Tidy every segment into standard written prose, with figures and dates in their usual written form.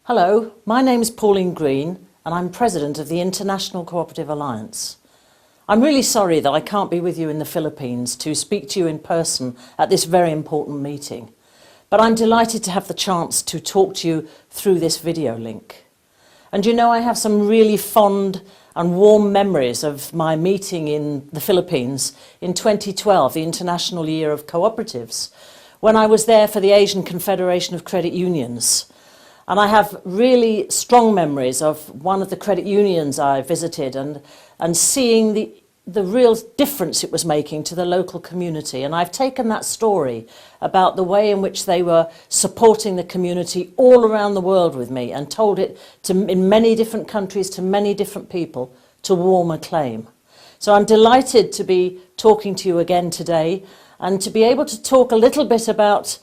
Hello, my name is Pauline Green and I'm President of the International Cooperative Alliance. I'm really sorry that I can't be with you in the Philippines to speak to you in person at this very important meeting, but I'm delighted to have the chance to talk to you through this video link. And you know, I have some really fond and warm memories of my meeting in the Philippines in 2012, the International Year of Cooperatives, when I was there for the Asian Confederation of Credit Unions. And I have really strong memories of one of the credit unions I visited and seeing the real difference it was making to the local community. And I've taken that story about the way in which they were supporting the community all around the world with me and told it in many different countries to many different people to warm acclaim. So I'm delighted to be talking to you again today and to be able to talk a little bit about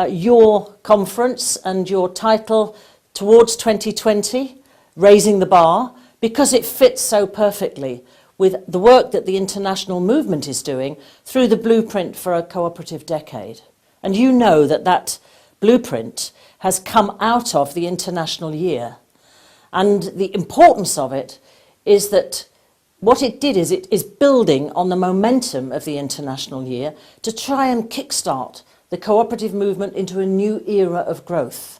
your conference and your title towards 2020, Raising the Bar, because it fits so perfectly with the work that the international movement is doing through the blueprint for a cooperative decade. And you know that that blueprint has come out of the international year. And the importance of it is that what it did is it is building on the momentum of the international year to try and kickstart the cooperative movement into a new era of growth.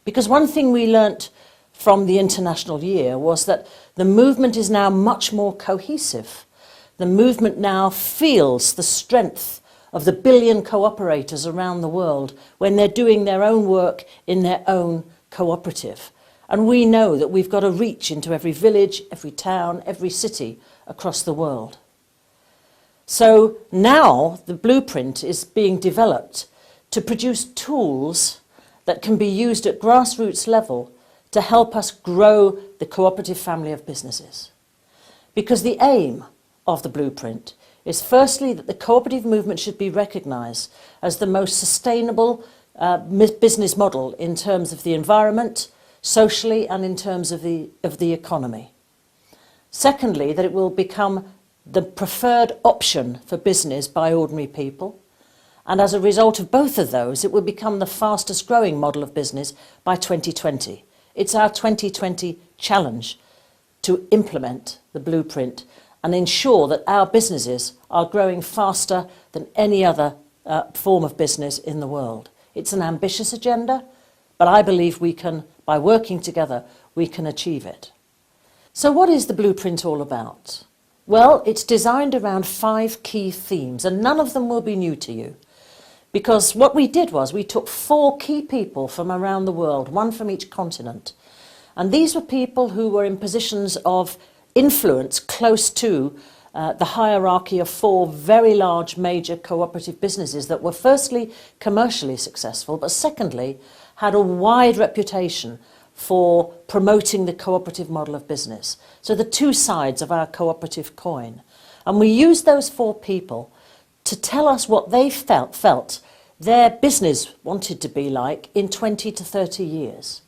Because one thing we learnt from the international year was that the movement is now much more cohesive. The movement now feels the strength of the billion cooperators around the world when they're doing their own work in their own cooperative. And we know that we've got to reach into every village, every town, every city across the world. So now the blueprint is being developed to produce tools that can be used at grassroots level to help us grow the cooperative family of businesses. Because the aim of the blueprint is firstly that the cooperative movement should be recognised as the most sustainable business model in terms of the environment, socially and in terms of the economy. Secondly, that it will become the preferred option for business by ordinary people. And as a result of both of those, it will become the fastest growing model of business by 2020. It's our 2020 challenge to implement the blueprint and ensure that our businesses are growing faster than any other form of business in the world. It's an ambitious agenda, but I believe we can, by working together, we can achieve it. So what is the blueprint all about? Well, it's designed around 5 key themes, and none of them will be new to you. Because what we did was we took 4 key people from around the world, one from each continent. And these were people who were in positions of influence close to the hierarchy of 4 very large major cooperative businesses that were firstly commercially successful, but secondly had a wide reputation for promoting the cooperative model of business. So the 2 sides of our cooperative coin. And we used those 4 people to tell us what they felt their business wanted to be like in 20 to 30 years.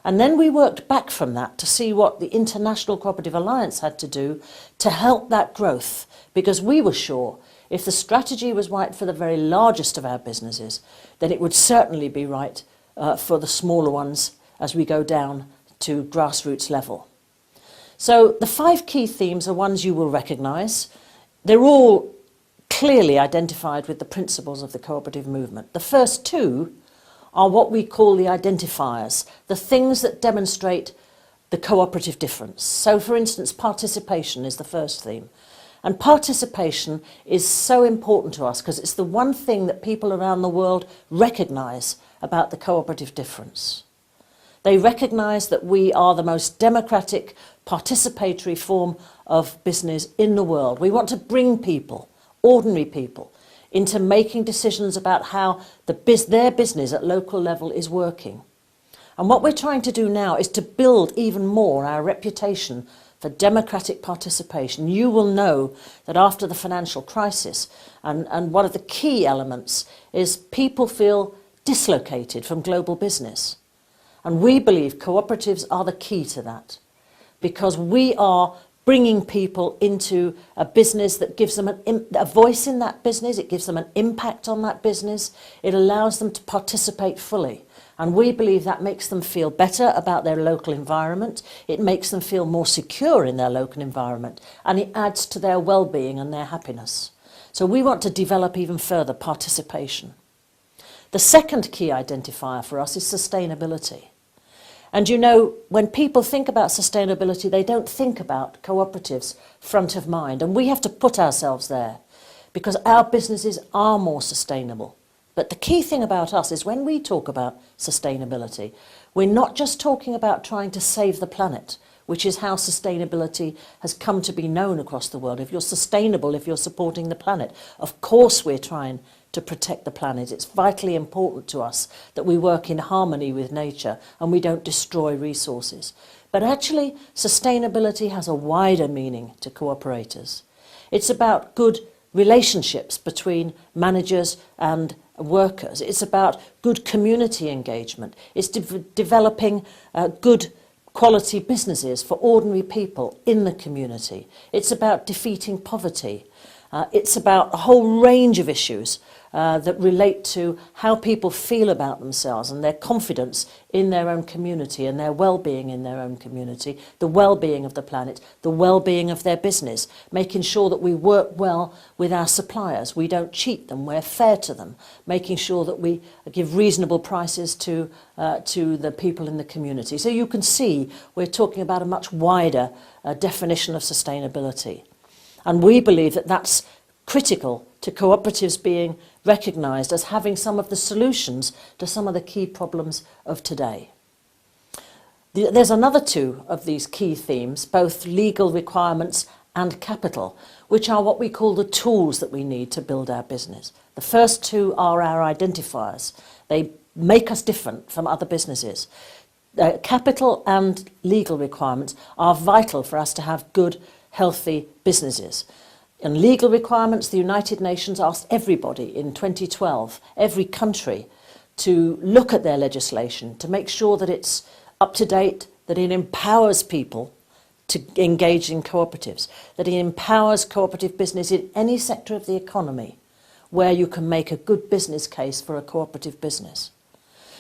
And then we worked back from that to see what the International Cooperative Alliance had to do to help that growth, because we were sure if the strategy was right for the very largest of our businesses, then it would certainly be right for the smaller ones as we go down to grassroots level. So the 5 key themes are ones you will recognise. They're all clearly identified with the principles of the cooperative movement. The first 2 are what we call the identifiers, the things that demonstrate the cooperative difference. So for instance, participation is the first theme. And participation is so important to us because it's the one thing that people around the world recognise about the cooperative difference. They recognise that we are the most democratic, participatory form of business in the world. We want to bring people, ordinary people, into making decisions about how their business at local level is working. And what we're trying to do now is to build even more our reputation for democratic participation. You will know that after the financial crisis, and one of the key elements is people feel dislocated from global business. And we believe cooperatives are the key to that, because we are bringing people into a business that gives them a voice in that business, it gives them an impact on that business, it allows them to participate fully. And we believe that makes them feel better about their local environment, it makes them feel more secure in their local environment, and it adds to their well-being and their happiness. So we want to develop even further participation. The second key identifier for us is sustainability. And you know, when people think about sustainability, they don't think about cooperatives front of mind. And we have to put ourselves there because our businesses are more sustainable. But the key thing about us is when we talk about sustainability, we're not just talking about trying to save the planet, which is how sustainability has come to be known across the world. If you're sustainable, if you're supporting the planet, of course we're trying to protect the planet. It's vitally important to us that we work in harmony with nature and we don't destroy resources. But actually, sustainability has a wider meaning to cooperators. It's about good relationships between managers and workers. It's about good community engagement. It's developing good quality businesses for ordinary people in the community. It's about defeating poverty. It's about a whole range of issues that relate to how people feel about themselves and their confidence in their own community and their well-being in their own community, the well-being of the planet, the well-being of their business, making sure that we work well with our suppliers, we don't cheat them, we're fair to them, making sure that we give reasonable prices to the people in the community. So you can see we're talking about a much wider definition of sustainability. And we believe that that's critical to cooperatives being recognised as having some of the solutions to some of the key problems of today. There's another two of these key themes, both legal requirements and capital, which are what we call the tools that we need to build our business. The first two are our identifiers. They make us different from other businesses. Capital and legal requirements are vital for us to have good, healthy businesses. And legal requirements, the United Nations asked everybody in 2012, every country, to look at their legislation, to make sure that it's up to date, that it empowers people to engage in cooperatives, that it empowers cooperative business in any sector of the economy where you can make a good business case for a cooperative business.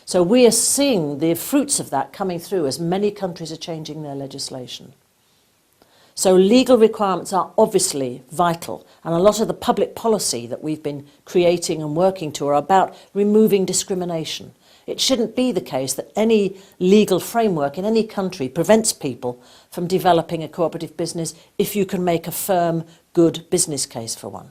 So we are seeing the fruits of that coming through as many countries are changing their legislation. So legal requirements are obviously vital, and a lot of the public policy that we've been creating and working to are about removing discrimination. It shouldn't be the case that any legal framework in any country prevents people from developing a cooperative business if you can make a firm, good business case for one.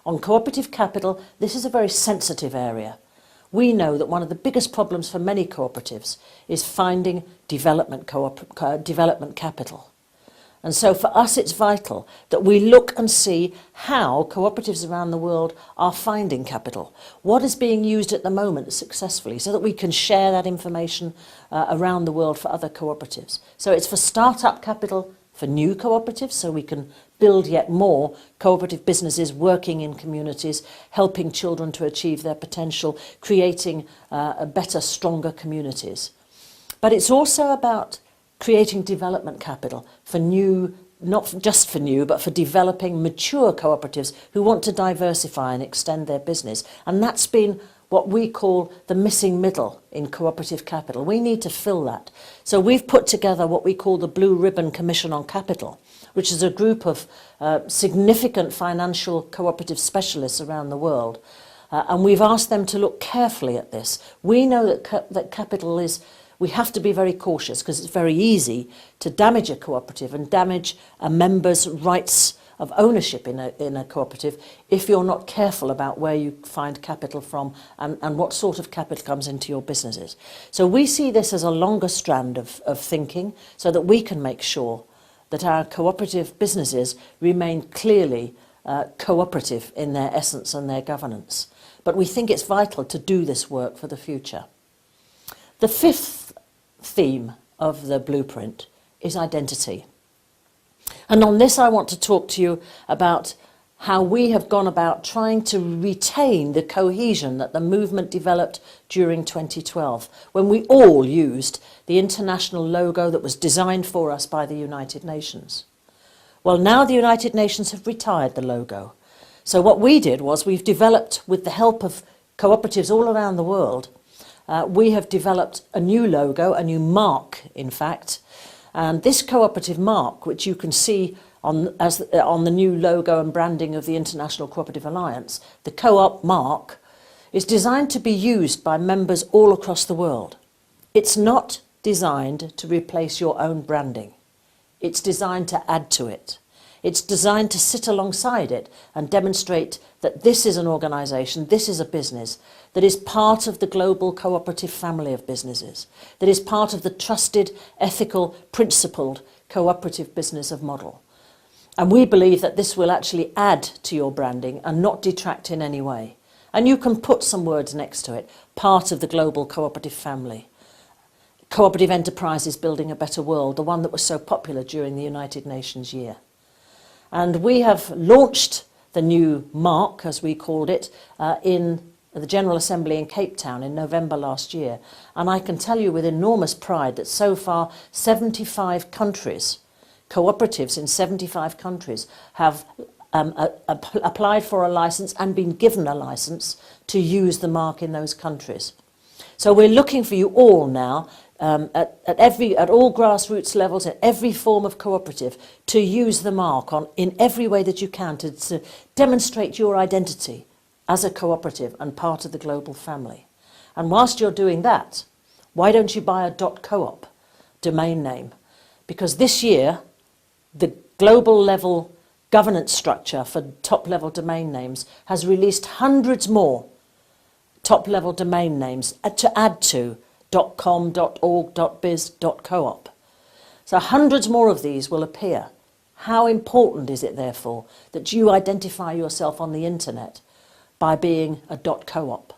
On cooperative capital, this is a very sensitive area. We know that one of the biggest problems for many cooperatives is finding development capital. And so for us it's vital that we look and see how cooperatives around the world are finding capital. What is being used at the moment successfully so that we can share that information around the world for other cooperatives. So it's for start-up capital for new cooperatives so we can build yet more cooperative businesses working in communities, helping children to achieve their potential, creating better, stronger communities. But it's also about creating development capital for new, not just for new, but for developing mature cooperatives who want to diversify and extend their business. And that's been what we call the missing middle in cooperative capital. We need to fill that. So we've put together what we call the Blue Ribbon Commission on Capital, which is a group of significant financial cooperative specialists around the world. And we've asked them to look carefully at this. We know that capital is... We have to be very cautious because it's very easy to damage a cooperative and damage a member's rights of ownership in a cooperative if you're not careful about where you find capital from and what sort of capital comes into your businesses. So we see this as a longer strand of thinking so that we can make sure that our cooperative businesses remain clearly cooperative in their essence and their governance. But we think it's vital to do this work for the future. The fifth theme of the blueprint is identity. And on this I want to talk to you about how we have gone about trying to retain the cohesion that the movement developed during 2012, when we all used the international logo that was designed for us by the United Nations. Well, now the United Nations have retired the logo. So what we did was we've developed, with the help of cooperatives all around the world, we have developed a new logo, a new mark, in fact. And this cooperative mark, which you can see on the new logo and branding of the International Cooperative Alliance, the co-op mark, is designed to be used by members all across the world. It's not designed to replace your own branding. It's designed to add to it. It's designed to sit alongside it and demonstrate that this is an organisation, this is a business that is part of the global cooperative family of businesses, that is part of the trusted, ethical, principled cooperative business of model. And we believe that this will actually add to your branding and not detract in any way. And you can put some words next to it, part of the global cooperative family. Cooperative enterprises building a better world, the one that was so popular during the United Nations year. And we have launched the new mark, as we called it, in the General Assembly in Cape Town in November last year. And I can tell you with enormous pride that so far 75 countries, cooperatives in 75 countries, have applied for a licence and been given a licence to use the mark in those countries. So we're looking for you all now, at all grassroots levels, at every form of cooperative, to use the mark in every way that you can to demonstrate your identity as a cooperative and part of the global family. And whilst you're doing that, why don't you buy a .coop domain name? Because this year, the global level governance structure for top-level domain names has released hundreds more top-level domain names to add to .com, .org, .biz, .coop. So hundreds more of these will appear. How important is it, therefore, that you identify yourself on the internet by being a .coop?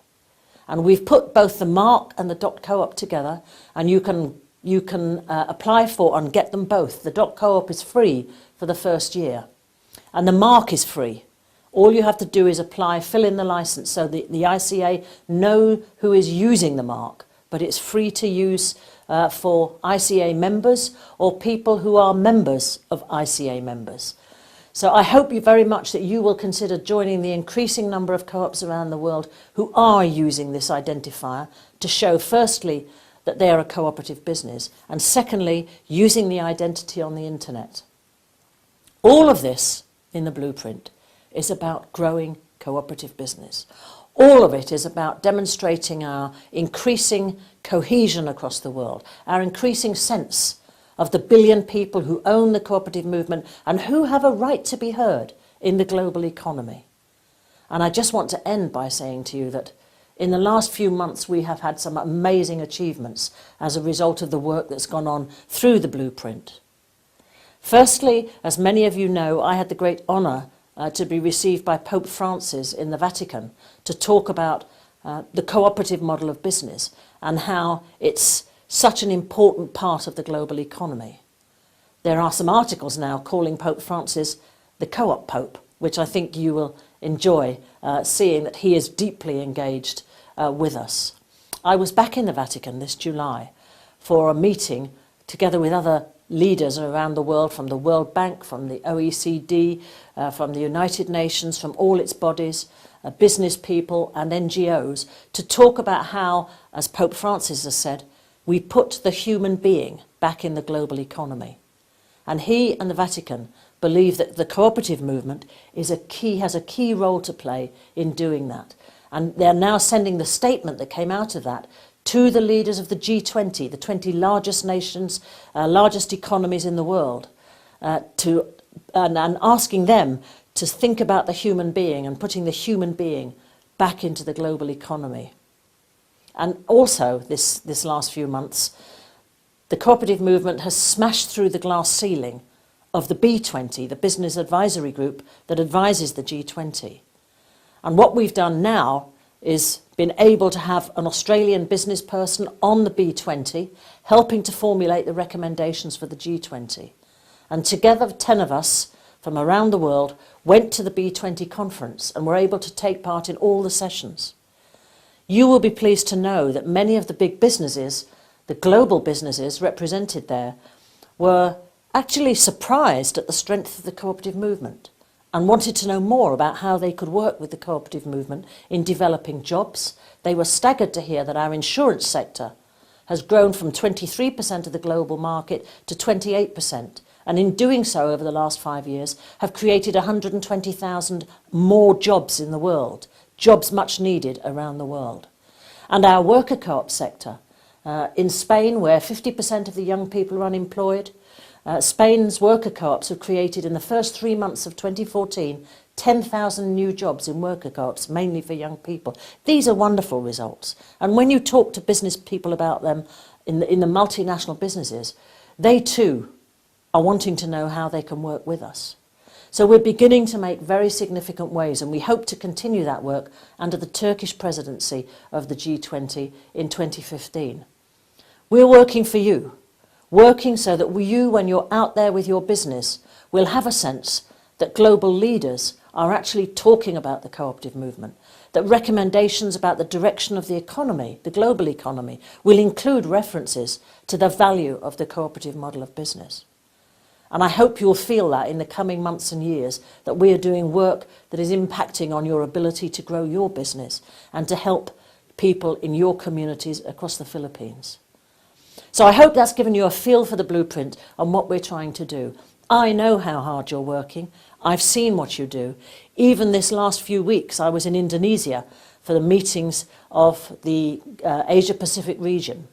And we've put both the mark and the .coop together, and you can apply for and get them both. The .coop is free for the first year, and the mark is free. All you have to do is apply, fill in the licence, so the ICA know who is using the mark, but it's free to use for ICA members or people who are members of ICA members. So I hope you very much that you will consider joining the increasing number of co-ops around the world who are using this identifier to show, firstly, that they are a cooperative business, and secondly, using the identity on the internet. All of this in the blueprint is about growing cooperative business. All of it is about demonstrating our increasing cohesion across the world, our increasing sense of the billion people who own the cooperative movement and who have a right to be heard in the global economy. And I just want to end by saying to you that in the last few months we have had some amazing achievements as a result of the work that's gone on through the blueprint. Firstly, as many of you know, I had the great honour to be received by Pope Francis in the Vatican to talk about the cooperative model of business and how it's such an important part of the global economy. There are some articles now calling Pope Francis the co-op Pope, which I think you will enjoy seeing that he is deeply engaged with us. I was back in the Vatican this July for a meeting together with other leaders around the world, from the World Bank, from the OECD, from the United Nations, from all its bodies, business people and NGOs, to talk about how, as Pope Francis has said, we put the human being back in the global economy. And he and the Vatican believe that the cooperative movement has a key role to play in doing that. And they're now sending the statement that came out of that to the leaders of the G20, the 20 largest nations, largest economies in the world, and asking them to think about the human being and putting the human being back into the global economy. And also, this last few months, the cooperative movement has smashed through the glass ceiling of the B20, the business advisory group that advises the G20. And what we've done now is been able to have an Australian business person on the B20 helping to formulate the recommendations for the G20. And together, 10 of us from around the world went to the B20 conference and were able to take part in all the sessions. You will be pleased to know that many of the big businesses, the global businesses represented there, were actually surprised at the strength of the cooperative movement and wanted to know more about how they could work with the cooperative movement in developing jobs. They were staggered to hear that our insurance sector has grown from 23% of the global market to 28%, and in doing so over the last 5 years have created 120,000 more jobs in the world, jobs much needed around the world. And our worker co-op sector, in Spain, where 50% of the young people are unemployed, Spain's worker co-ops have created in the first 3 months of 2014 10,000 new jobs in worker co-ops, mainly for young people. These are wonderful results. And when you talk to business people about them in the multinational businesses, they too are wanting to know how they can work with us. So we're beginning to make very significant waves, and we hope to continue that work under the Turkish presidency of the G20 in 2015. We're working for you, working so that you, when you're out there with your business, will have a sense that global leaders are actually talking about the cooperative movement, that recommendations about the direction of the economy, the global economy, will include references to the value of the cooperative model of business. And I hope you'll feel that in the coming months and years, that we are doing work that is impacting on your ability to grow your business and to help people in your communities across the Philippines. So I hope that's given you a feel for the blueprint and what we're trying to do. I know how hard you're working. I've seen what you do. Even this last few weeks, I was in Indonesia for the meetings of the Asia-Pacific region.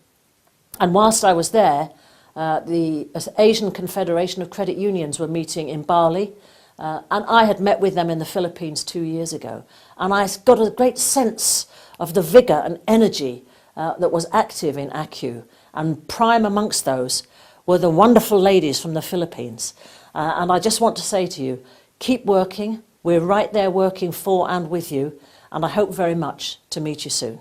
And whilst I was there, the Asian Confederation of Credit Unions were meeting in Bali, and I had met with them in the Philippines 2 years ago. And I got a great sense of the vigour and energy that was active in ACU. And prime amongst those were the wonderful ladies from the Philippines. And I just want to say to you, keep working. We're right there working for and with you. And I hope very much to meet you soon.